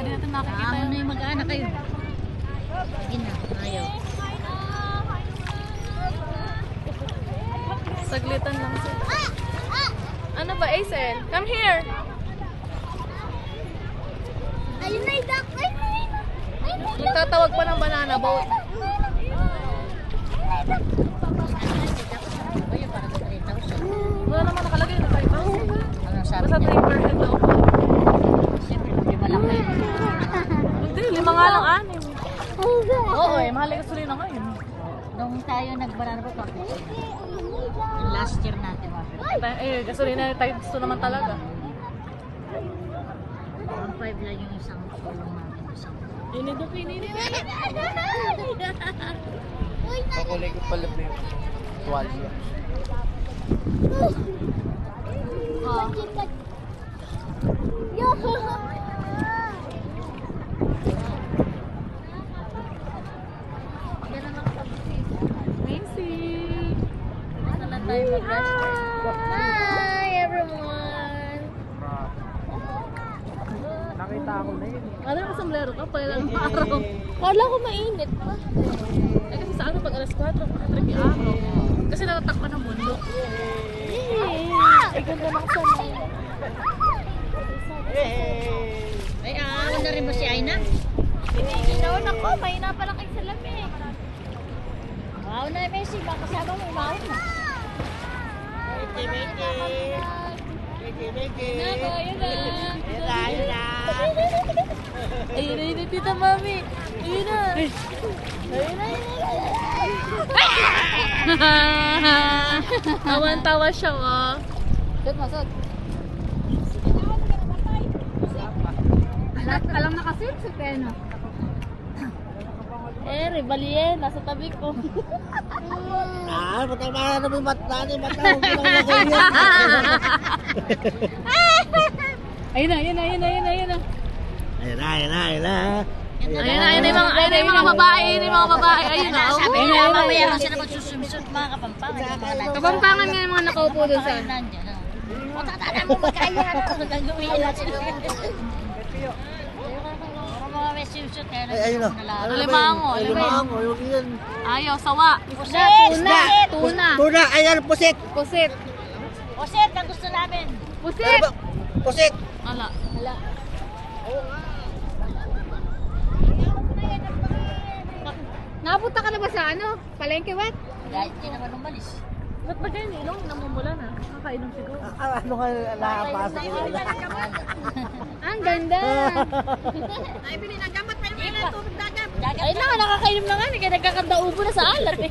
Hindi natin makikita Ano yung mag-anak kayo? Sige na, ayaw. Saglitan lang sila. Ano ba, Aisel? Come here! Ayun na yung duck. Nagtatawag pa ng banana boat. Wala naman nakalagay na 5,000. Ano sabi Basta niya? 3 per head daw. Siyempre, hindi malaki. Hindi, 5 nga lang, 6. Oo mahal yung gasolina ngayon. Nung tayo nag-banana boat, last year natin, Gasolina times 2 naman talaga. 1.5 lang yung isang tulong natin. Inidok. Pakulay ko pala ba yung tuwalya? Macy! Ano lang tayo mag-rest? Hi everyone! Nakita ko na yun. Ano yung sombrero ka? Pailang araw. Kala ko mainit pa. Eh kasi sa ano pag alas 4, trip yung araw. Kasi natatakpan ng mundo. Ay, ganda ng sanay. Ay, aawan na rin ba si Aina? Ginawan ako. Mahina pala kayo sa lamig. Aawan na rin Messi, baka kasama mo, aawan na. Ayun na, tita mami. Ayun na. Tawan-tawa siya, oh. Masod. Alam na kasi sa peno. Rivalien, nasa tabi ko. Patama na may mata ni mata. Huwag ko lang nakayo. Ayun na. Ayun na. Ayun na yung mga babae, Ayun na, oh. Sabi niya, mamaya lang sila magsusumisot mga kapampangan. Kapampangan nga yung mga nakaupo doon sa... Nandiyan, o tatana mo magkaya na. Gagawin lang sila. Mga may swimsuit, kaya lang Ayun na. Limango. Limango. Yung yan. Ayaw, sawa. Tuna. Tuna. Ayan, pusit. Pusit. Pusit, ang gusto namin. Pusit. Pusit. Ala. Napunta ka na ba sa ano? Palengke wet? Kahit hindi naman umalis. Ba't ba ganyan ilong? Namumula na. Nakakainom siguro. Ano ka nakapasok ko? Ang ganda! Ay, bili ng gamot, pero may tubig dagat. Ay na, nakakainom na nga. Kaya nagkakandaubo na sa alat eh.